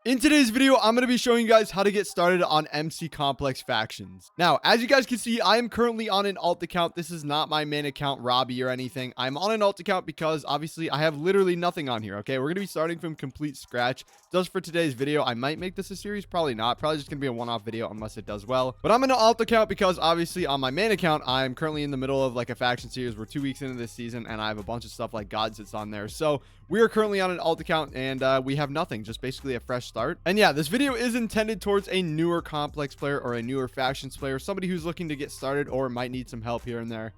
In today's video, I'm going to be showing you guys how to get started on MC Complex factions. Now, as you guys can see, I am currently on an alt account. This is not my main account, Rawbie or anything. I'm on an alt account because obviously I have literally nothing on here. Okay, we're going to be starting from complete scratch. Just for today's video, I might make this a series, probably not. Probably just going to be a one-off video unless it does well. But I'm in an alt account because obviously on my main account, I'm currently in the middle of like a faction series. We're 2 weeks into this season and I have a bunch of stuff like God sits on there. So we are currently on an alt account and we have nothing, just basically a fresh start. And yeah, this video is intended towards a newer complex player or a newer factions player, somebody who's looking to get started or might need some help here and there.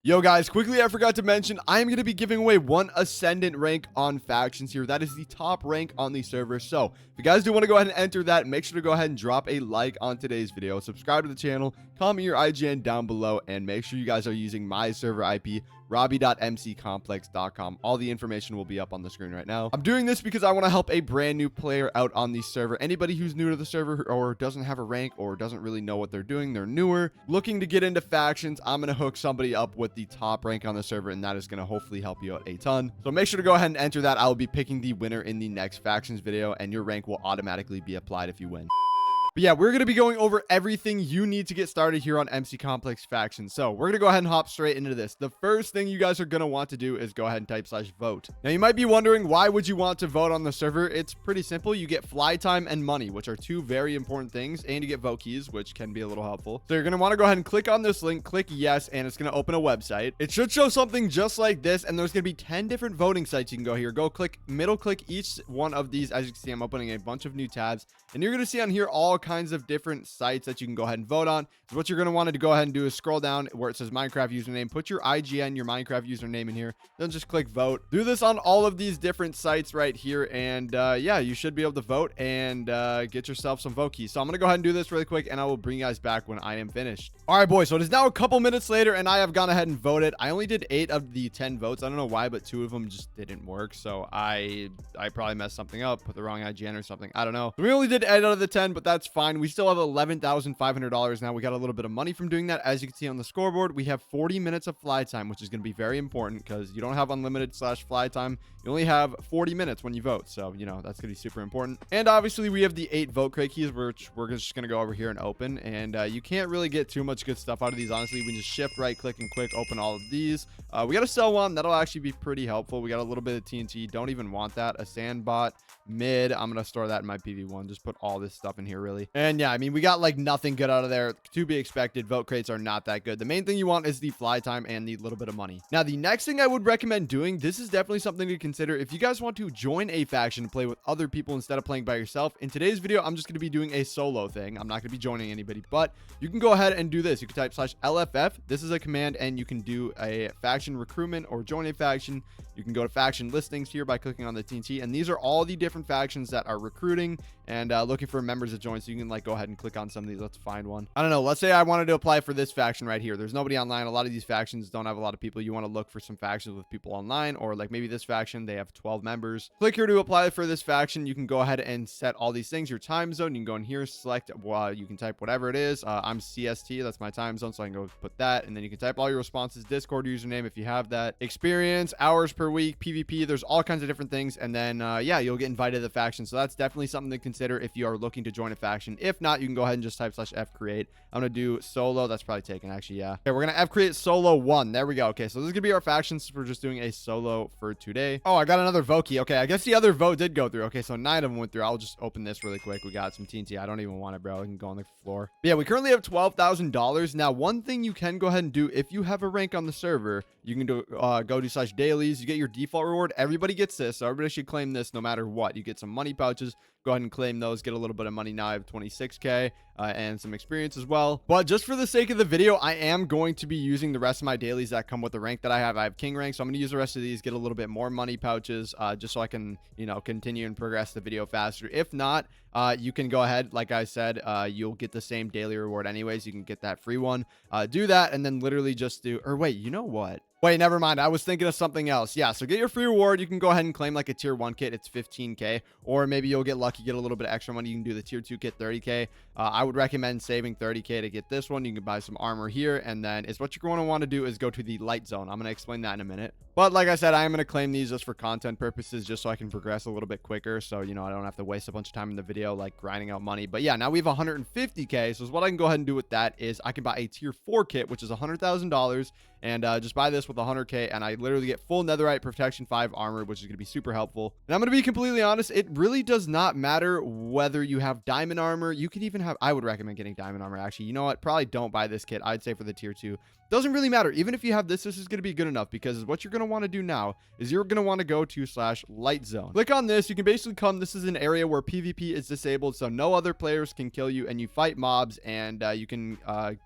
Yo guys, quickly, I forgot to mention, I am going to be giving away one ascendant rank on factions here. That is the top rank on the server. So if you guys do want to go ahead and enter that, make sure to go ahead and drop a like on today's video, subscribe to the channel, comment your IGN down below, and make sure you guys are using my server IP, Rawbie.mccomplex.com. All the information will be up on the screen right now. I'm doing this because I want to help a brand new player out on the server. Anybody who's new to the server or doesn't have a rank or doesn't really know what they're doing, they're newer, looking to get into factions, I'm going to hook somebody up with the top rank on the server, and that is going to hopefully help you out a ton. So make sure to go ahead and enter that. I will be picking the winner in the next factions video, and your rank will automatically be applied if you win. But yeah, we're going to be going over everything you need to get started here on MC Complex Factions. So we're going to go ahead and hop straight into this. The first thing you guys are going to want to do is go ahead and type /vote. Now you might be wondering, why would you want to vote on the server? It's pretty simple. You get fly time and money, which are two very important things, and you get vote keys, which can be a little helpful. So you're going to want to go ahead and click on this link, click yes, and it's going to open a website. It should show something just like this, and there's going to be 10 different voting sites you can go here. Go click click each one of these. As you can see, I'm opening a bunch of new tabs, and you're going to see on here all kinds of different sites that you can go ahead and vote on. So what you're going to want to go ahead and do is scroll down where it says Minecraft username, put your IGN, your Minecraft username in here, then just click vote. Do this on all of these different sites right here, and yeah, you should be able to vote and get yourself some vote keys. So I'm going to go ahead and do this really quick, and I will bring you guys back when I am finished. All right, boys, so it is now a couple minutes later, and I have gone ahead and voted. I only did 8 of the 10 votes. I don't know why, but 2 of them just didn't work, so I probably messed something up, put the wrong IGN or something. I don't know. We only did 8 out of the 10, but that's fine. We still have $11,500 now. We got a little bit of money from doing that. As you can see on the scoreboard, we have 40 minutes of fly time, which is going to be very important because you don't have unlimited /fly time. You only have 40 minutes when you vote. So, you know, that's going to be super important. And obviously we have the 8 vote crate keys, which we're just going to go over here and open. And you can't really get too much good stuff out of these. Honestly, we can just shift, right click, and quick open all of these. We got a sell one. That'll actually be pretty helpful. We got a little bit of TNT. Don't even want that. A sandbot mid. I'm going to store that in my PV1. Just put all this stuff in here really. And yeah, I mean, we got like nothing good out of there. To be expected. Vote crates are not that good. The main thing you want is the fly time and the little bit of money. Now, the next thing I would recommend doing, this is definitely something to consider if you guys want to join a faction and play with other people instead of playing by yourself. In today's video, I'm just going to be doing a solo thing. I'm not going to be joining anybody, but you can go ahead and do this. You can type /LFF. This is a command, and you can do a faction recruitment or join a faction. You can go to faction listings here by clicking on the TNT, and these are all the different factions that are recruiting and looking for members to join. So you can like go ahead and click on some of these. Let's find one. I don't know. Let's say I wanted to apply for this faction right here. There's nobody online. A lot of these factions don't have a lot of people. You want to look for some factions with people online, or like maybe this faction, they have 12 members. Click here to apply for this faction. You can go ahead and set all these things. Your time zone, you can go in here, select, well, you can type whatever it is. I'm CST. That's my time zone. So I can go put that. And then you can type all your responses, Discord username if you have that, experience, hours per week, PvP. There's all kinds of different things. And then, yeah, you'll get invited to the faction. So that's definitely something to consider if you are looking to join a faction. If not, you can go ahead and just type /F create. I'm going to do solo. That's probably taken actually. Yeah. Okay. We're going to F create solo 1. There we go. Okay. So this is going to be our factions. We're just doing a solo for today. Oh, I got another vote key. Okay. I guess the other vote did go through. Okay. So 9 of them went through. I'll just open this really quick. We got some TNT. I don't even want it, bro. I can go on the floor. But yeah, we currently have $12,000. Now, one thing you can go ahead and do if you have a rank on the server, you can do go to /dailies. You get your default reward. Everybody gets this. So everybody should claim this no matter what. You get some money pouches. Go ahead and claim those, get a little bit of money. Now I have 26k and some experience as well. But just for the sake of the video, I am going to be using the rest of my dailies that come with the rank that I have. I have king rank, so I'm going to use the rest of these, get a little bit more money pouches just so I can, you know, continue and progress the video faster. If not, you can go ahead, like I said, you'll get the same daily reward anyways. You can get that free one. Do that and then literally just do, or wait, you know what? Wait, never mind. I was thinking of something else. Yeah, so get your free reward. You can go ahead and claim like a tier 1 kit. It's 15k. Or maybe you'll get lucky, get a little bit of extra money. You can do the tier 2 kit, 30k. I would recommend saving 30k to get this one. You can buy some armor here. And then is what you're going to want to do is go to the light zone. I'm going to explain that in a minute. But like I said, I am going to claim these just for content purposes, just so I can progress a little bit quicker. So, you know, I don't have to waste a bunch of time in the video, like grinding out money. But yeah, now we have 150k. So what I can go ahead and do with that is I can buy a tier 4 kit, which is $100,000. And just buy this with 100k, and I literally get full netherite protection 5 armor, which is going to be super helpful. And I'm going to be completely honest, it really does not matter whether you have diamond armor. You could even have, I would recommend getting diamond armor, actually. You know what, probably don't buy this kit. I'd say for the tier 2 doesn't really matter. Even if you have this is going to be good enough, because what you're going to want to do now is you're going to want to go to /light zone. Click on this. You can basically come, this is an area where PvP is disabled, so no other players can kill you, and you fight mobs, and you can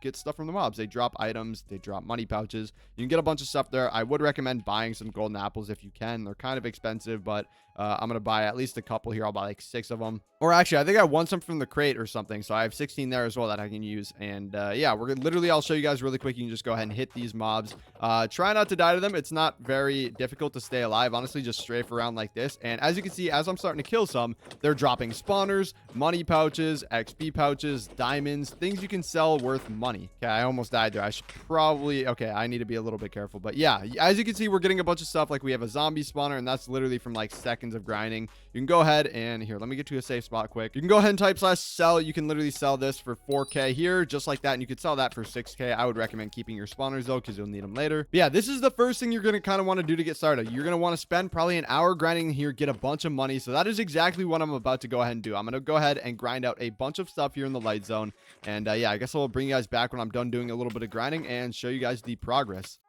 get stuff from the mobs. They drop items, they drop money pouches. You can get a bunch of stuff there. I would recommend buying some golden apples if you can. They're kind of expensive, but I'm going to buy at least a couple here. I'll buy like 6 of them. Or actually, I think I won some from the crate or something. So I have 16 there as well that I can use. And yeah, we're gonna, literally, I'll show you guys really quick. You can just go ahead and hit these mobs. Try not to die to them. It's not very difficult to stay alive. Honestly, just strafe around like this. And as you can see, as I'm starting to kill some, they're dropping spawners, money pouches, XP pouches, diamonds, things you can sell worth money. Okay, I almost died there. I should probably, okay, I need to be a little bit careful. But yeah, as you can see, we're getting a bunch of stuff. Like we have a zombie spawner, and that's literally from like seconds of grinding. You can go ahead and here, let me get to a safe spot quick. You can go ahead and type /sell. You can literally sell this for 4k here, just like that. And you could sell that for 6k. I would recommend keeping your spawners though, because you'll need them later. But yeah, this is the first thing you're going to kind of want to do to get started. You're going to want to spend probably an hour grinding here, get a bunch of money. So that is exactly what I'm about to go ahead and do. I'm going to go ahead and grind out a bunch of stuff here in the light zone. And yeah, I guess I'll bring you guys back when I'm done doing a little bit of grinding and show you guys the progress.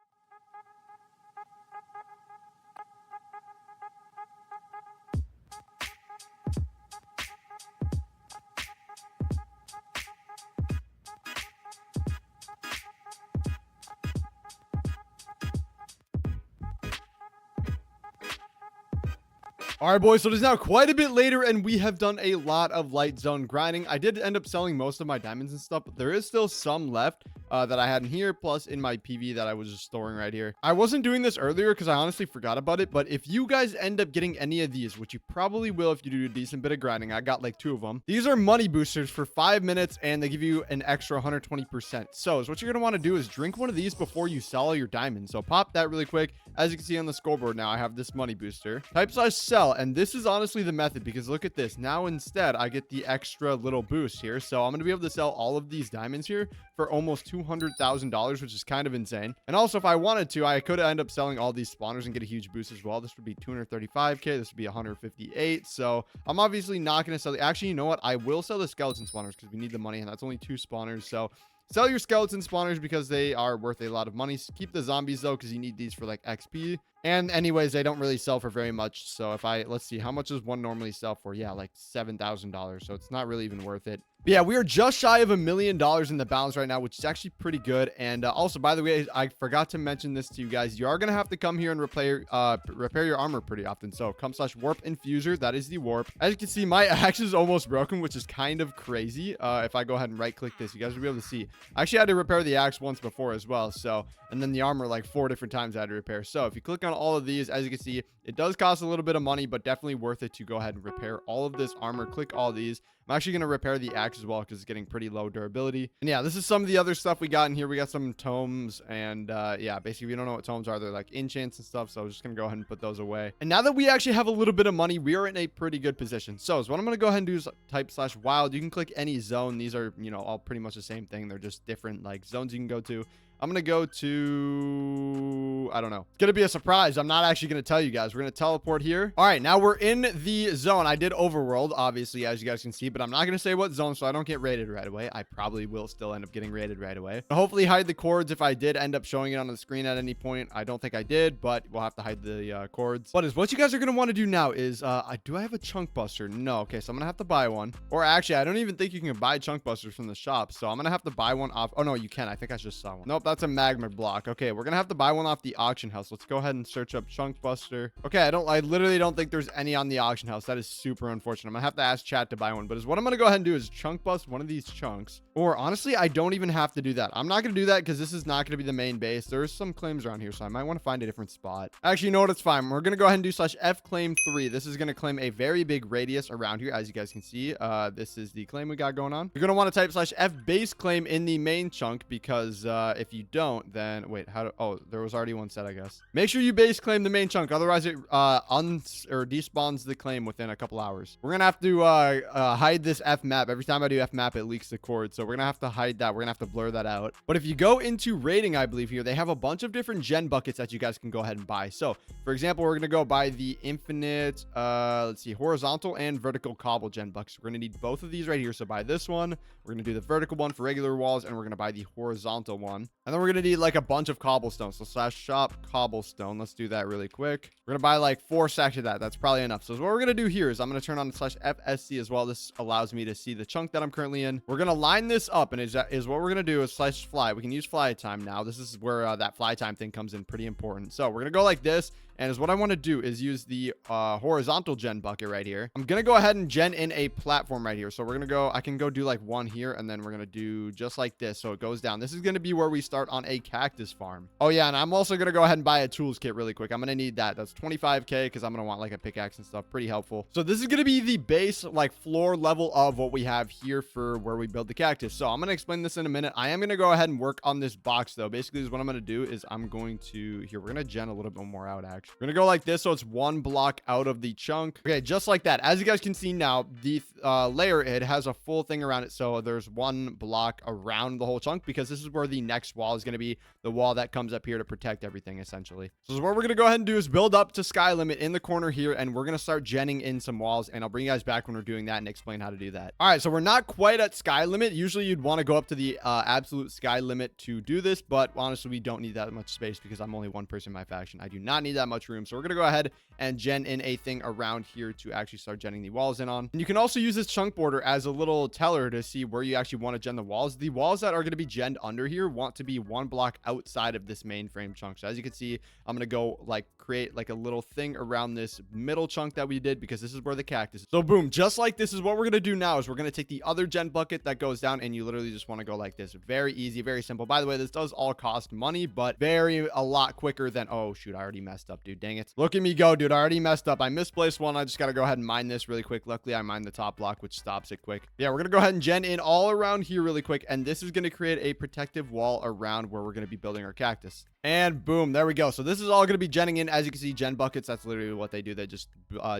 All right, boys, so it is now quite a bit later, and we have done a lot of light zone grinding. I did end up selling most of my diamonds and stuff, but there is still some left that I had in here, plus in my PV that I was just storing right here. I wasn't doing this earlier because I honestly forgot about it, but if you guys end up getting any of these, which you probably will if you do a decent bit of grinding, I got like 2 of them. These are money boosters for 5 minutes, and they give you an extra 120%. So what you're going to want to do is drink one of these before you sell all your diamonds. So pop that really quick. As you can see on the scoreboard now, I have this money booster. Type /sell, and this is honestly the method, because look at this. Now instead, I get the extra little boost here. So I'm going to be able to sell all of these diamonds here for almost $200,000, which is kind of insane. And also, if I wanted to, I could end up selling all these spawners and get a huge boost as well. This would be 235k. This would be 158. So I'm obviously not going to sell. Actually, you know what? I will sell the skeleton spawners because we need the money, and that's only 2 spawners. So sell your skeleton spawners because they are worth a lot of money. Keep the zombies though, because you need these for like XP. And anyways, they don't really sell for very much. So if let's see, how much does one normally sell for? Yeah, like $7,000. So it's not really even worth it. But yeah, we are just shy of $1 million in the balance right now, which is actually pretty good. And also, by the way, I forgot to mention this to you guys. You are going to have to come here and repair your armor pretty often. So come /warp infuser. That is the warp. As you can see, my axe is almost broken, which is kind of crazy. If I go ahead and right click this, you guys will be able to see. I actually had to repair the axe once before as well. So, and then the armor like 4 different times I had to repair. So if you click on all of these, as you can see, it does cost a little bit of money, but definitely worth it to go ahead and repair all of this armor. Click all these. I'm actually going to repair the axe as well because it's getting pretty low durability. And yeah, this is some of the other stuff we got in here. We got some tomes, and yeah, basically, if you don't know what tomes are, they're like enchants and stuff. So I was just going to go ahead and put those away. And now that we actually have a little bit of money, we are in a pretty good position. So what I'm going to go ahead and do is type /wild. You can click any zone. These are, you know, all pretty much the same thing. They're just different like zones you can go to. I'm going to go to, I don't know. It's going to be a surprise. I'm not actually going to tell you guys. We're going to teleport here. All right, now we're in the zone. I did overworld, obviously, as you guys can see, but I'm not going to say what zone so I don't get raided right away. I probably will still end up getting raided right away. Hopefully hide the cords if I did end up showing it on the screen at any point. I don't think I did, but we'll have to hide the cords. But what you guys are going to want to do now is, do I have a chunk buster? No. Okay, so I'm going to have to buy one. Or actually, I don't even think you can buy chunk busters from the shop, so I'm going to have to buy one off. Oh, no, you can. I think I just saw one. Nope, that's a magma block. Okay, we're gonna have to buy one off the auction house. Let's go ahead and search up chunk buster. Okay, I literally don't think there's any on the auction house. That is super unfortunate. I'm gonna have to ask chat to buy one, but what I'm gonna go ahead and do is chunk bust one of these chunks. Or honestly, I don't even have to do that. I'm not gonna do that because this is not gonna be the main base. There's some claims around here, so I might want to find a different spot. Actually, you know what? It's fine. We're gonna go ahead and do /f claim 3. This is gonna claim a very big radius around here, as you guys can see. This is the claim we got going on. You're gonna want to type /f base claim in the main chunk because if you don't, then wait, oh, there was already one set, I guess. Make sure you base claim the main chunk, otherwise it despawns the claim within a couple hours. We're gonna have to hide this F map. Every time I do F map, it leaks the code, so we're gonna have to hide that. We're gonna have to blur that out. But if you go into rating, I believe here they have a bunch of different gen buckets that you guys can go ahead and buy. So for example, we're gonna go buy the infinite let's see, horizontal and vertical cobble gen buckets. We're gonna need both of these right here. So buy this one, we're gonna do the vertical one for regular walls, and we're gonna buy the horizontal one, and then we're gonna need like a bunch of cobblestone. So /shop cobblestone. Let's do that really quick. We're gonna buy like 4 stacks of that. That's probably enough. So what we're gonna do here is I'm gonna turn on /fsc as well. This allows me to see the chunk that I'm currently in. We're gonna line this up, and is what we're gonna do is /fly. We can use fly time now. This is where that fly time thing comes in pretty important. So we're gonna go like this, and what I want to do is use the horizontal gen bucket right here. I'm gonna go ahead and gen in a platform right here. So we're gonna go, I can go do like one here, and then we're gonna do just like this, so it goes down. This is gonna be where we start on a cactus farm. Oh yeah, and I'm also gonna go ahead and buy a tools kit really quick. I'm gonna need that. That's 25k because I'm gonna want like a pickaxe and stuff. Pretty helpful. So this is gonna be the base like floor level of what we have here for where we build the cactus. So I'm gonna explain this in a minute. I am gonna go ahead and work on this box though. Basically, what I'm gonna do is I'm going to here, we're gonna gen a little bit more out actually. We're gonna go like this, so it's one block out of the chunk. Okay, just like that. As you guys can see now, the layer, it has a full thing around it, so there's one block around the whole chunk because this is where the next wall is going to be, the wall that comes up here to protect everything essentially. So what we're going to go ahead and do is build up to sky limit in the corner here, and we're going to start genning in some walls, and I'll bring you guys back when we're doing that and explain how to do that. All right, so we're not quite at sky limit. Usually you'd want to go up to the absolute sky limit to do this, but honestly we don't need that much space because I'm only one person in my faction. I do not need that much room, so we're going to go ahead and gen in a thing around here to actually start genning the walls in on. And you can also use this chunk border as a little teller to see where you actually want to gen the walls. The walls that are going to be genned under here want to be one block outside of this mainframe chunk. So as you can see, I'm going to go like create like a little thing around this middle chunk that we did because this is where the cactus is. So boom, just like this is what we're going to do now is we're going to take the other gen bucket that goes down, and you literally just want to go like this. Very easy, very simple. By the way, this does all cost money, but a lot quicker than, oh shoot, I already messed up, dude. Dang it. Look at me go, dude. I already messed up. I misplaced one. I just got to go ahead and mine this really quick. Luckily, I mined the top block, which stops it quick. Yeah, we're going to go ahead and gen in all around here really quick, and this is going to create a protective wall around where we're going to be building our cactus. And boom, there we go. So this is all going to be genning in. As you can see, gen buckets, that's literally what they do. They just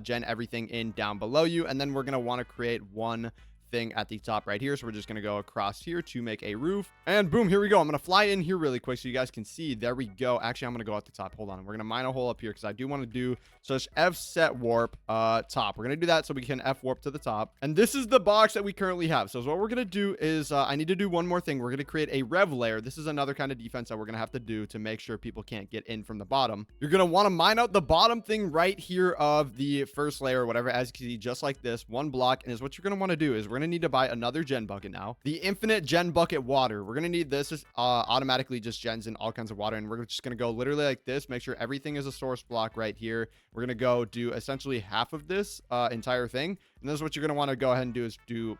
gen everything in down below you, and then we're going to want to create one thing at the top right here. So we're just going to go across here to make a roof, and boom, here we go. I'm going to fly in here really quick so you guys can see. There we go. Actually, I'm going to go at the top. Hold on. We're going to mine a hole up here because I do want to do /f set warp top. We're going to do that so we can F warp to the top, and this is the box that we currently have. So what we're going to do is I need to do one more thing. We're going to create a rev layer. This is another kind of defense that we're going to have to do to make sure people can't get in from the bottom. You're going to want to mine out the bottom thing right here of the first layer or whatever, as you can see, just like this, one block. And is what you're going to want to do is we're going to need to buy another gen bucket now, the infinite gen bucket water. We're going to need this automatically just gens in all kinds of water, and we're just going to go literally like this, make sure everything is a source block right here. We're going to go do essentially half of this entire thing, and this is what you're going to want to go ahead and do is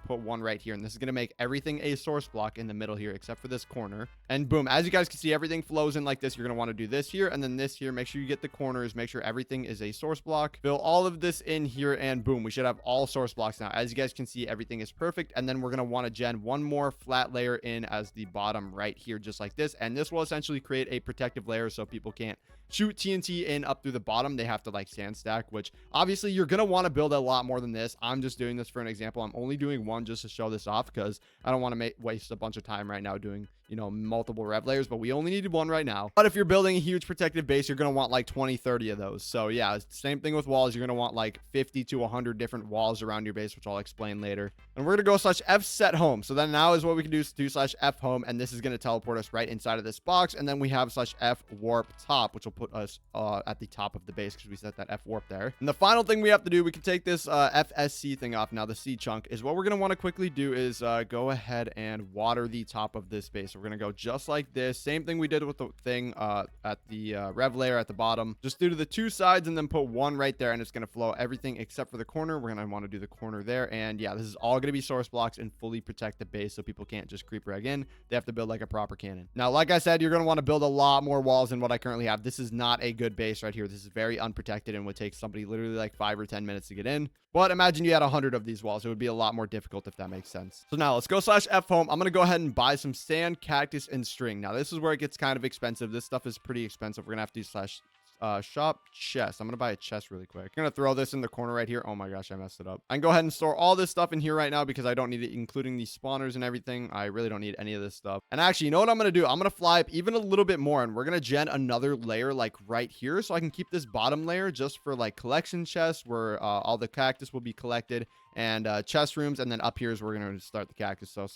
put one right here, and this is going to make everything a source block in the middle here except for this corner. And boom, as you guys can see, everything flows in like this. You're going to want to do this here and then this here. Make sure you get the corners, make sure everything is a source block, fill all of this in here, and boom, we should have all source blocks now. As you guys can see, everything is perfect. And then we're going to want to gen one more flat layer in as the bottom right here, just like this, and this will essentially create a protective layer so people can't shoot TNT in up through the bottom. They have to like sand stack, which obviously you're going to want to build a lot more than this. I'm just doing this for an example. I'm only doing one just to show this off because I don't want to waste a bunch of time right now doing, you know, multiple rev layers, but we only needed one right now. But if you're building a huge protective base, you're going to want like 20, 30 of those. So yeah, same thing with walls. You're going to want like 50 to 100 different walls around your base, which I'll explain later. And we're going to go /f set home. So then now is what we can do is do /f home, and this is going to teleport us right inside of this box. And then we have /f warp top, which will put us at the top of the base because we set that F warp there. And the final thing we have to do, we can take this FSC thing off now. The C chunk is what we're going to want to quickly do is go ahead and water the top of this base. So we're we're going to go just like this. Same thing we did with the thing at the rev layer at the bottom. Just do to the two sides and then put one right there, and it's going to flow everything except for the corner. We're going to want to do the corner there. And yeah, this is all going to be source blocks and fully protect the base so people can't just creep reg in. They have to build like a proper cannon. Now, like I said, you're going to want to build a lot more walls than what I currently have. This is not a good base right here. This is very unprotected and would take somebody literally like 5 or 10 minutes to get in. But imagine you had 100 of these walls. It would be a lot more difficult, if that makes sense. So now let's go /F home. I'm going to go ahead and buy some sand, cactus, and string. Now this is where it gets kind of expensive. This stuff is pretty expensive. We're going to have to do shop chest. I'm going to buy a chest really quick. I'm going to throw this in the corner right here. Oh my gosh, I messed it up. I can go ahead and store all this stuff in here right now because I don't need it, including these spawners and everything. I really don't need any of this stuff. And actually, you know what I'm going to do? I'm going to fly up even a little bit more, and we're going to gen another layer like right here so I can keep this bottom layer just for like collection chests where all the cactus will be collected, and chest rooms. And then up here is where we're going to start the cactus. So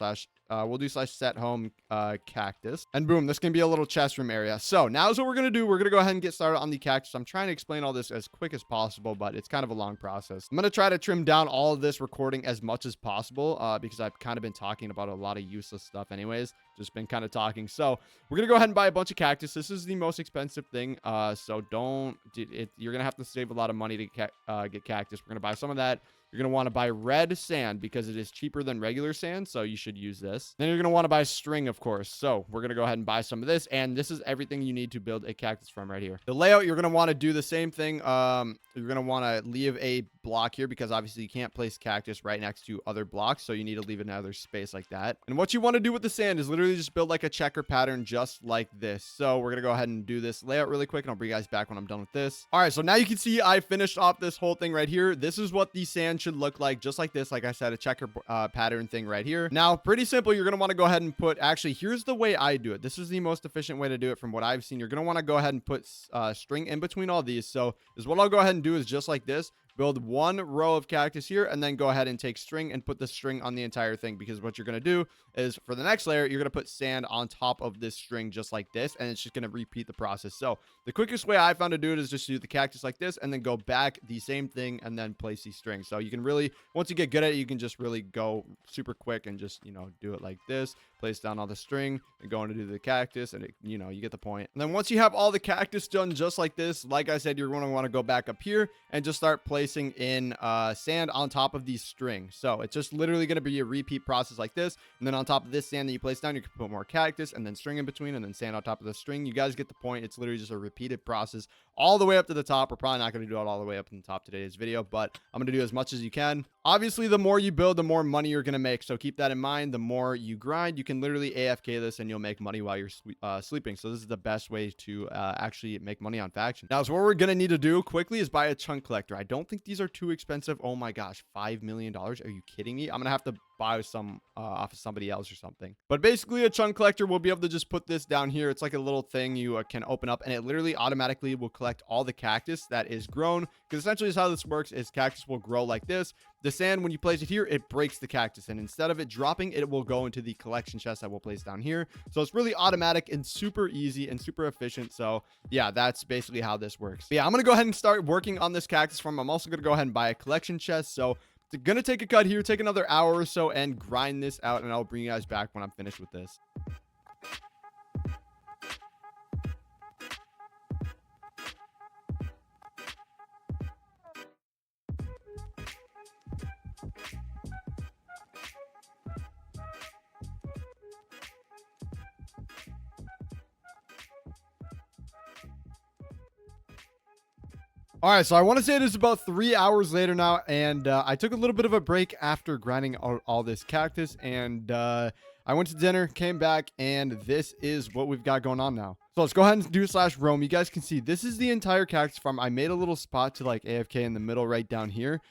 we'll do /set home cactus, and boom, this can be a little chest room area. So now is what we're going to do. We're going to go ahead and get started on the cactus. I'm trying to explain all this as quick as possible, but it's kind of a long process. I'm going to try to trim down all of this recording as much as possible because I've kind of been talking about a lot of useless stuff anyways. Just been kind of talking. So we're going to go ahead and buy a bunch of cactus. This is the most expensive thing. So you're going to have to save a lot of money to get cactus. We're going to buy some of that. You're going to want to buy red sand because it is cheaper than regular sand, so you should use this. Then you're going to want to buy string, of course. So we're going to go ahead and buy some of this, and this is everything you need to build a cactus from right here. The layout, you're going to want to do the same thing. You're going to want to leave a block here because obviously you can't place cactus right next to other blocks, so you need to leave another space like that. And what you want to do with the sand is literally just build like a checker pattern just like this. So we're going to go ahead and do this layout really quick, and I'll bring you guys back when I'm done with this. All right, so now you can see I finished off this whole thing right here. This is what the sand should look like, just like this. Like I said, a checker pattern thing right here. Now, pretty simple. You're going to want to go ahead and put, actually, here's the way I do it. This is the most efficient way to do it from what I've seen. You're going to want to go ahead and put string in between all these. So is what I'll go ahead and do is just like this. Build one row of cactus here, and then go ahead and take string and put the string on the entire thing, because what you're going to do is for the next layer, you're going to put sand on top of this string just like this, and it's just going to repeat the process. So the quickest way I found to do it is just do the cactus like this, and then go back the same thing, and then place these strings. So you can really, once you get good at it, you can just really go super quick and just, do it like this. Place down all the string and go on to do the cactus, and you get the point. And then once you have all the cactus done just like this, like I said, you're going to want to go back up here and just start placing in sand on top of these strings. So it's just literally going to be a repeat process like this. And then on top of this sand that you place down, you can put more cactus, and then string in between, and then sand on top of the string. You guys get the point. It's literally just a repeated process all the way up to the top. We're probably not going to do it all the way up to the top today's video, but I'm going to do as much as you can. Obviously, the more you build, the more money you're going to make. So keep that in mind. The more you grind, you can literally AFK this and you'll make money while you're sleeping. So this is the best way to actually make money on faction. Now, so what we're going to need to do quickly is buy a chunk collector. I don't think these are too expensive. Oh my gosh, $5 million. Are you kidding me? I'm going to have to buy some off of somebody else or something. But basically, a chunk collector will be able to just put this down here. It's like a little thing you can open up, and it literally automatically will collect all the cactus that is grown. Because essentially how this works is cactus will grow like this. The sand, when you place it here, it breaks the cactus, and instead of it dropping, it will go into the collection chest that we'll place down here. So it's really automatic and super easy and super efficient. So yeah, that's basically how this works. But yeah, I'm going to go ahead and start working on this cactus farm. I'm also going to go ahead and buy a collection chest. So it's going to take a cut here, take another hour or so, and grind this out, and I'll bring you guys back when I'm finished with this. All right, so I want to say it is about 3 hours later now, and I took a little bit of a break after grinding all this cactus, and I went to dinner, came back, and this is what we've got going on now. So let's go ahead and do /roam. You guys can see this is the entire cactus farm. I made a little spot to like AFK in the middle right down here,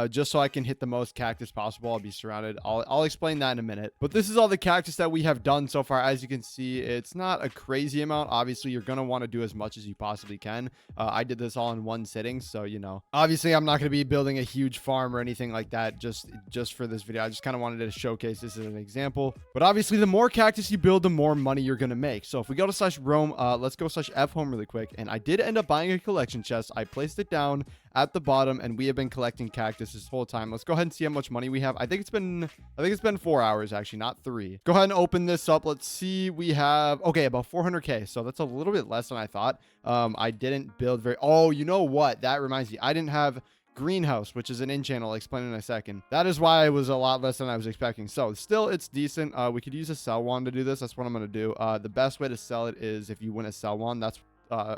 just so I can hit the most cactus possible. I'll be surrounded. I'll explain that in a minute. But this is all the cactus that we have done so far. As you can see, it's not a crazy amount. Obviously, you're going to want to do as much as you possibly can. I did this all in one sitting, so obviously I'm not going to be building a huge farm or anything like that just for this video. I just kind of wanted to showcase this as an example. But obviously, the more cactus you build, the more money you're going to make. So if we go to /roam let's go /F home really quick. And I did end up buying a collection chest. I placed it down at the bottom, and we have been collecting cactus this whole time. Let's go ahead and see how much money we have. I think it's been 4 hours, actually, not 3. Go ahead and open this up. Let's see. We have, okay, about 400k. So that's a little bit less than I thought. I didn't build oh, you know what? That reminds me. I didn't have greenhouse, which is an enchant. I'll explain in a second. That is why it was a lot less than I was expecting. So still, it's decent. We could use a sell wand to do this. That's what I'm going to do. The best way to sell it is if you win a sell wand. That's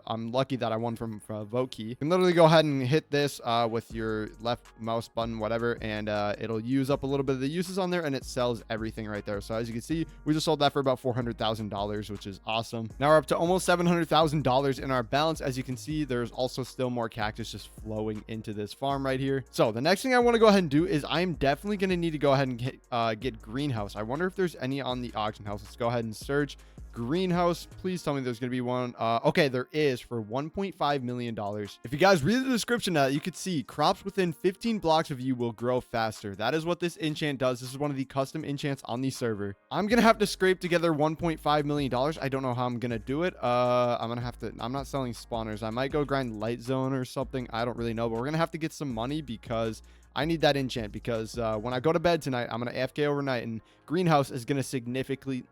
I'm lucky that I won from vote key. You can literally go ahead and hit this with your left mouse button, whatever, and it'll use up a little bit of the uses on there, and it sells everything right there. So as you can see, we just sold that for about $400,000, which is awesome. Now we're up to almost $700,000 in our balance. As you can see, there's also still more cactus just flowing into this farm right here. So the next thing I want to go ahead and do is I'm definitely going to need to go ahead and get greenhouse. I wonder if there's any on the auction house. Let's go ahead and search greenhouse. Please tell me there's going to be one. Okay, there is for $1.5 million. If you guys read the description, you could see crops within 15 blocks of you will grow faster. That is what this enchant does. This is one of the custom enchants on the server. I'm going to have to scrape together $1.5 million. I don't know how I'm going to do it. I'm not selling spawners. I might go grind light zone or something. I don't really know, but we're going to have to get some money because I need that enchant, because when I go to bed tonight, I'm going to AFK overnight, and greenhouse is going to significantly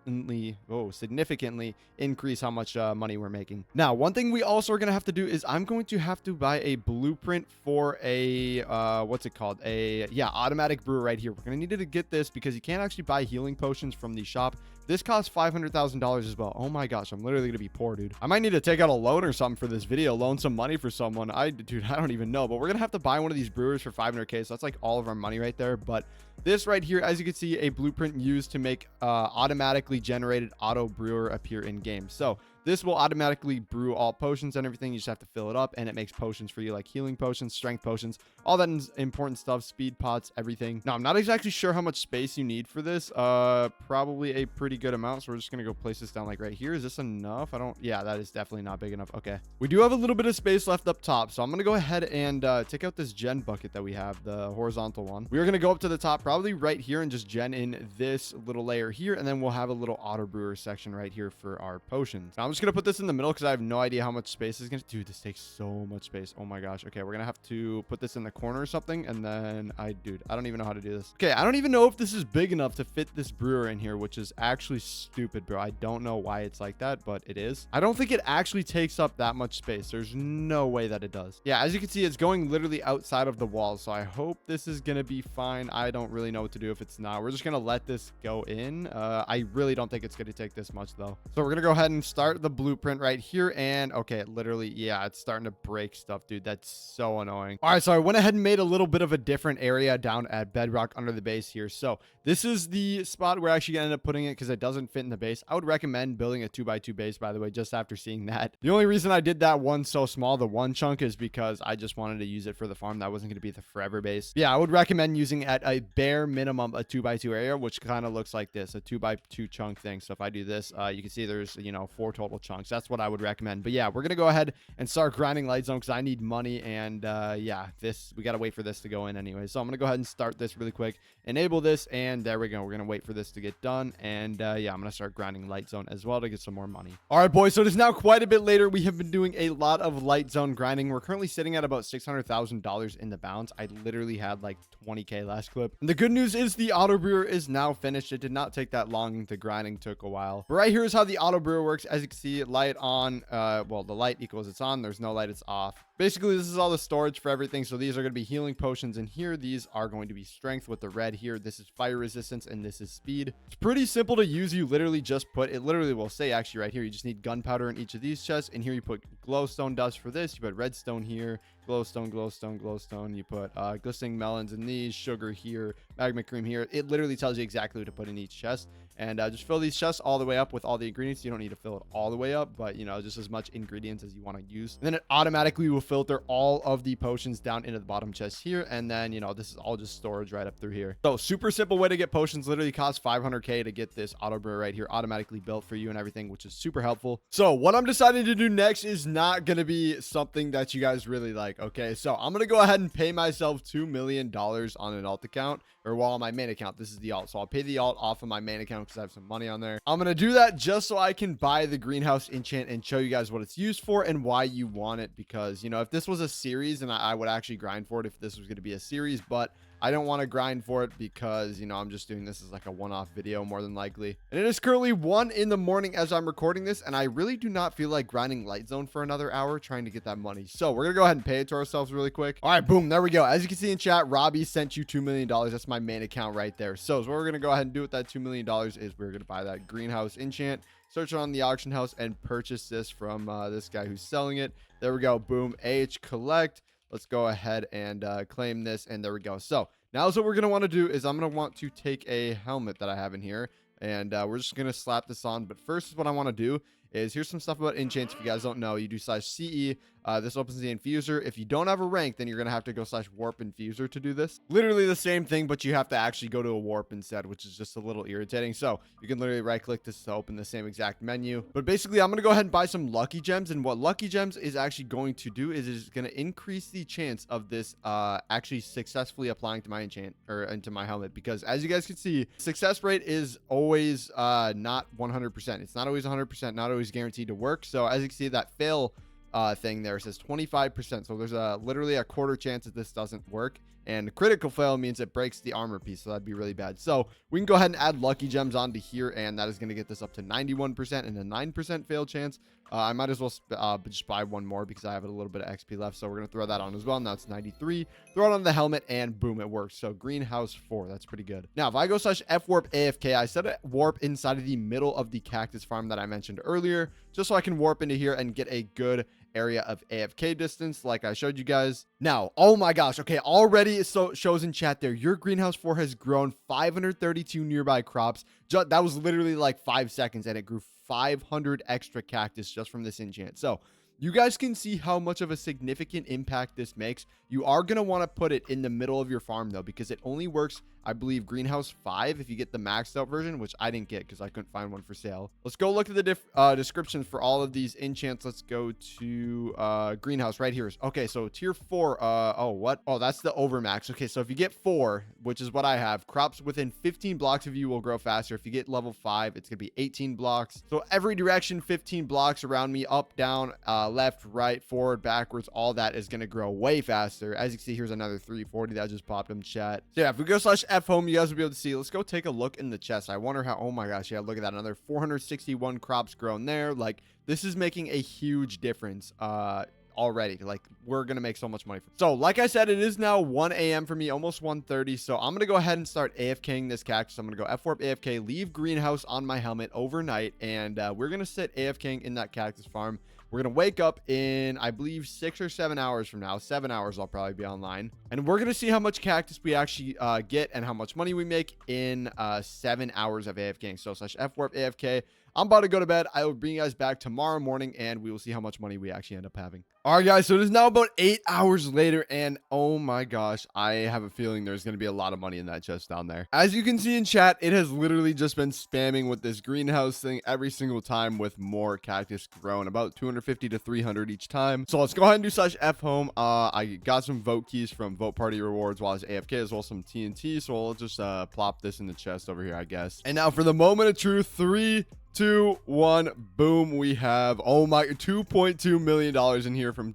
increase how much money we're making. Now, one thing we also are going to have to do is I'm going to have to buy a blueprint for a what's it called, automatic brewer right here. We're going to need to get this because you can't actually buy healing potions from the shop. This costs $500,000 as well. Oh my gosh, I'm literally gonna be poor, dude. I might need to take out a loan or something for this video, loan some money for someone. Dude, I don't even know, but we're gonna have to buy one of these brewers for 500k. So that's like all of our money right there. But this right here, as you can see, a blueprint used to make automatically generated auto brewer appear in game. So this will automatically brew all potions and everything. You just have to fill it up, and it makes potions for you, like healing potions, strength potions, all that important stuff, speed pots, everything. Now, I'm not exactly sure how much space you need for this. Probably a pretty good amount. So we're just going to go place this down like right here. Is this enough? Yeah, that is definitely not big enough. Okay. We do have a little bit of space left up top. So I'm going to go ahead and take out this gen bucket that we have, the horizontal one. We are going to go up to the top, probably right here, and just gen in this little layer here. And then we'll have a little auto brewer section right here for our potions. Now, I'm just gonna put this in the middle because I have no idea how much space is gonna. Dude, this takes so much space. Oh my gosh. Okay, we're gonna have to put this in the corner or something, and then I don't even know how to do this. Okay, I don't even know if this is big enough to fit this brewer in here, which is actually stupid, bro. I don't know why it's like that, but it is. I don't think it actually takes up that much space. There's no way that it does. Yeah, as you can see, it's going literally outside of the wall, so I hope this is gonna be fine. I don't really know what to do if it's not. We're just gonna let this go in. I really don't think it's gonna take this much though. So we're gonna go ahead and start the blueprint right here, and okay, literally, yeah, it's starting to break stuff, dude. That's so annoying. All right, so I went ahead and made a little bit of a different area down at Bedrock under the base here. So this is the spot where I actually ended up putting it because it doesn't fit in the base. I would recommend building a 2x2 base, by the way, just after seeing that. The only reason I did that one so small, the one chunk, is because I just wanted to use it for the farm. That wasn't going to be the forever base. Yeah, I would recommend using at a bare minimum a 2x2 area, which kind of looks like this, a 2x2 chunk thing. So if I do this, you can see there's 4 total chunks. That's what I would recommend. But yeah, we're gonna go ahead and start grinding light zone because I need money, and yeah, we gotta wait for this to go in anyway. So I'm gonna go ahead and start this really quick, enable this, and there we go. We're gonna wait for this to get done, and yeah, I'm gonna start grinding light zone as well to get some more money. All right, boys, so it is now quite a bit later. We have been doing a lot of light zone grinding. We're currently sitting at about $600,000 in the balance. I literally had like 20k last clip, and the good news is the auto brewer is now finished. It did not take that long. The grinding took a while, but right here is how the auto brewer works. As you can see, light on, well, the light equals it's on, there's no light, it's off. Basically, this is all the storage for everything. So these are going to be healing potions in here. These are going to be strength with the red here. This is fire resistance, and this is speed. It's pretty simple to use. You literally just put, it literally will say actually right here, you just need gunpowder in each of these chests. And here you put glowstone dust for this. You put redstone here, glowstone, glowstone, glowstone. You put glistening melons in these, sugar here, magma cream here. It literally tells you exactly what to put in each chest. And just fill these chests all the way up with all the ingredients. You don't need to fill it all the way up, but just as much ingredients as you want to use. And then it automatically will filter all of the potions down into the bottom chest here. And then this is all just storage right up through here. So super simple way to get potions. Literally costs 500k to get this auto brewer right here automatically built for you and everything, which is super helpful. So what I'm deciding to do next is not going to be something that you guys really like. Okay, so I'm gonna go ahead and pay myself $2 million on an alt account, or well, on my main account. This is the alt, so I'll pay the alt off of my main account because I have some money on there. I'm gonna do that just so I can buy the greenhouse enchant and show you guys what it's used for and why you want it, because, you know, if this was a series, and I would actually grind for it if this was going to be a series, but I don't want to grind for it because, you know, I'm just doing this as like a one-off video more than likely. And it is currently 1 in the morning as I'm recording this, and I really do not feel like grinding light zone for another hour trying to get that money. So we're gonna go ahead and pay it to ourselves really quick. All right, boom, there we go. As you can see in chat, Rawbie sent you $2 million. That's my main account right there. So what we're gonna go ahead and do with that $2 million is we're gonna buy that greenhouse enchant, search it on the auction house, and purchase this from this guy who's selling it. There we go. Boom. collect. Let's go ahead and claim this, and there we go. So now what we're going to want to do is I'm going to want to take a helmet that I have in here, and we're just going to slap this on. But first, what I want to do is, here's some stuff about enchants. If you guys don't know, you do /CE. This opens the infuser. If you don't have a rank, then you're going to have to go /warp infuser to do this. Literally the same thing, but you have to actually go to a warp instead, which is just a little irritating. So you can literally right click this to open the same exact menu. But basically, I'm going to go ahead and buy some lucky gems. And what lucky gems is actually going to do is it's going to increase the chance of this actually successfully applying to my enchant or into my helmet. Because as you guys can see, success rate is always not 100%. It's not always 100%, not always guaranteed to work. So as you can see, that fail thing there says 25%. So there's literally a quarter chance that this doesn't work, and critical fail means it breaks the armor piece, so that'd be really bad. So we can go ahead and add lucky gems onto here, and that is going to get this up to 91% and a 9% fail chance. I might as well just buy one more because I have a little bit of XP left, so we're going to throw that on as well. Now it's 93. Throw it on the helmet, and boom, it works. So greenhouse 4, that's pretty good. Now if I go /fwarp AFK, I set a warp inside of the middle of the cactus farm that I mentioned earlier, just so I can warp into here and get a good area of AFK distance like I showed you guys. Now, oh my gosh, okay, already it shows in chat there, your greenhouse 4 has grown 532 nearby crops. That was literally like 5 seconds, and it grew 500 extra cactus just from this enchant. So you guys can see how much of a significant impact this makes. You are going to want to put it in the middle of your farm though, because it only works, I believe, greenhouse 5 if you get the maxed out version, which I didn't get because I couldn't find one for sale. Let's go look at the descriptions for all of these enchants. Let's go to greenhouse right here. Okay, so tier 4. Oh, what? Oh, that's the overmax. Okay, so if you get 4, which is what I have, crops within 15 blocks of you will grow faster. If you get level 5, it's gonna be 18 blocks. So every direction, 15 blocks around me, up, down, left, right, forward, backwards, all that is gonna grow way faster. As you can see, here's another 340 that just popped in chat. So yeah, if we go /F home, you guys will be able to see. Let's go take a look in the chest. I wonder how, oh my gosh, yeah, look at that, another 461 crops grown there. Like, this is making a huge difference already. Like, we're gonna make so much money. So like I said, it is now 1 a.m. for me, almost 1:30. So I'm gonna go ahead and start AFKing this cactus. I'm gonna go fwarp AFK, leave greenhouse on my helmet overnight, and we're gonna sit AFKing in that cactus farm. We're going to wake up in, I believe, 6 or 7 hours from now. 7 hours, I'll probably be online. And we're going to see how much cactus we actually get and how much money we make in 7 hours of AFKing. So /fwarp AFK. I'm about to go to bed. I will bring you guys back tomorrow morning, and we will see how much money we actually end up having. All right, guys, so it is now about 8 hours later, and oh my gosh, I have a feeling there's going to be a lot of money in that chest down there. As you can see in chat, it has literally just been spamming with this greenhouse thing every single time with more cactus grown, about 250 to 300 each time. So let's go ahead and do /F home. I got some vote keys from Vote Party Rewards while I was AFK, as well as some TNT, so we'll just plop this in the chest over here, I guess. And now for the moment of truth, 3, 2, 1, boom, we have, oh my, $2.2 million in here from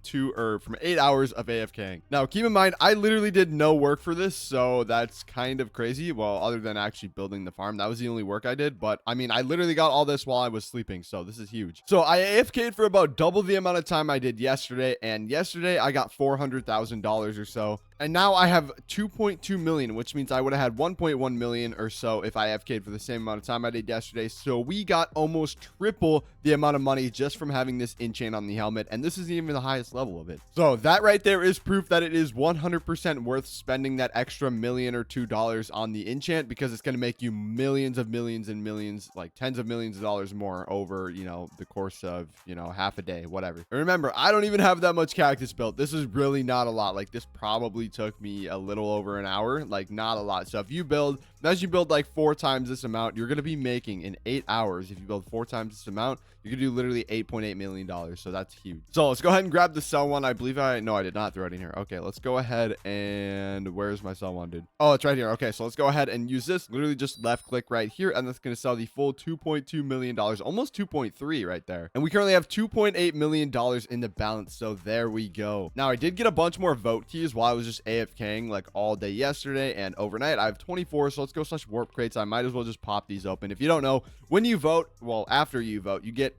8 hours of AFKing. Now keep in mind, I literally did no work for this, so that's kind of crazy. Well, other than actually building the farm, that was the only work I did. But I mean, I literally got all this while I was sleeping, so this is huge. So I AFK'd for about double the amount of time I did yesterday, and yesterday I got $400,000 or so. And now I have 2.2 million, which means I would have had 1.1 million or so if I AFK'd for the same amount of time I did yesterday. So we got almost triple the amount of money just from having this enchant on the helmet. And this isn't even the highest level of it. So that right there is proof that it is 100% worth spending that extra $1 or $2 on the enchant, because it's going to make you millions and millions, like tens of millions of dollars more over, you know, the course of, you know, half a day, whatever. And remember, I don't even have that much cactus built. This is really not a lot. Like, this probably literally took me a little over an hour, like not a lot. So if you build, as you build like 4 times this amount, you're going to be making in 8 hours. If you build 4 times this amount, you can do literally $8.8 million. So that's huge. So let's go ahead and grab the cell one. I believe I did not throw it in here. Okay, let's go ahead and where's my cell one, dude? Oh, it's right here. Okay, so let's go ahead and use this. Literally just left click right here, and that's going to sell the full $2.2 million, almost 2.3 right there. And we currently have $2.8 million in the balance. So there we go. Now I did get a bunch more vote keys while I was just AFKing like all day yesterday and overnight. I have 24. So let's go / warp crates. I might as well just pop these open. If you don't know, when you vote, well, after you vote, you get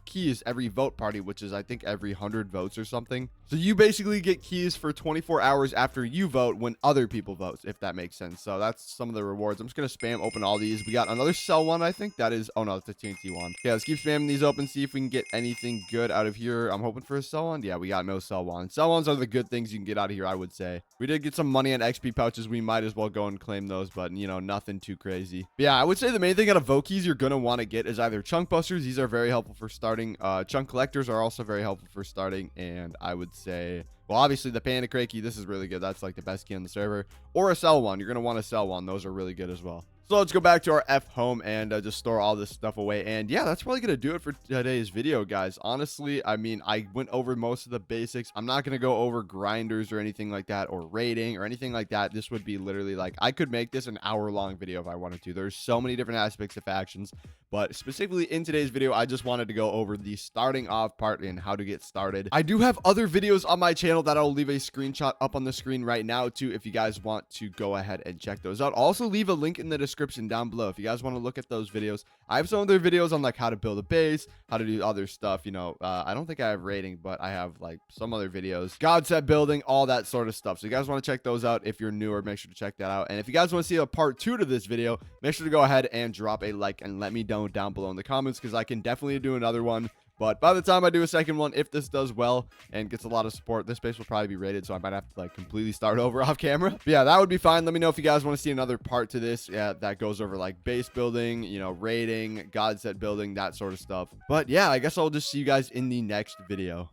keys every vote party, which is I think every 100 votes or something. So you basically get keys for 24 hours after you vote when other people vote, if that makes sense. So that's some of the rewards. I'm just going to spam open all these. We got another cell one, I think. That is, oh no, it's a TNT one. Okay, let's keep spamming these open, see if we can get anything good out of here. I'm hoping for a cell one. Yeah, we got no cell one. Cell ones are the good things you can get out of here, I would say. We did get some money and XP pouches. We might as well go and claim those, but you know, nothing too crazy. But yeah, I would say the main thing out of vote keys you're going to want to get is either chunk busters. These are very helpful for starting. Chunk collectors are also very helpful for starting. And I would say, well, obviously the panda crate key, this is really good. That's like the best key on the server. Or a sell one. You're going to want to sell one. Those are really good as well. So let's go back to our F home and just store all this stuff away. And yeah, that's probably going to do it for today's video, guys. Honestly, I mean, I went over most of the basics. I'm not going to go over grinders or anything like that, or raiding or anything like that. This would be literally like, I could make this an hour-long video if I wanted to. There's so many different aspects of factions. But specifically in today's video, I just wanted to go over the starting off part and how to get started. I do have other videos on my channel that I'll leave a screenshot up on the screen right now too, if you guys want to go ahead and check those out. I'll also leave a link in the description down below if you guys want to look at those videos. I have some other videos on like how to build a base, how to do other stuff. You know, I don't think I have raiding, but I have like some other videos, God set building, all that sort of stuff. So you guys want to check those out. If you're newer, make sure to check that out. And if you guys want to see a part 2 to this video, make sure to go ahead and drop a like and let me know down below in the comments, because I can definitely do another one. But by the time I do a second one, if this does well and gets a lot of support, this base will probably be rated, so I might have to like completely start over off camera. But yeah, that would be fine. Let me know if you guys want to see another part to this. Yeah, that goes over like base building, you know, raiding, God set building, that sort of stuff. But yeah, I guess I'll just see you guys in the next video.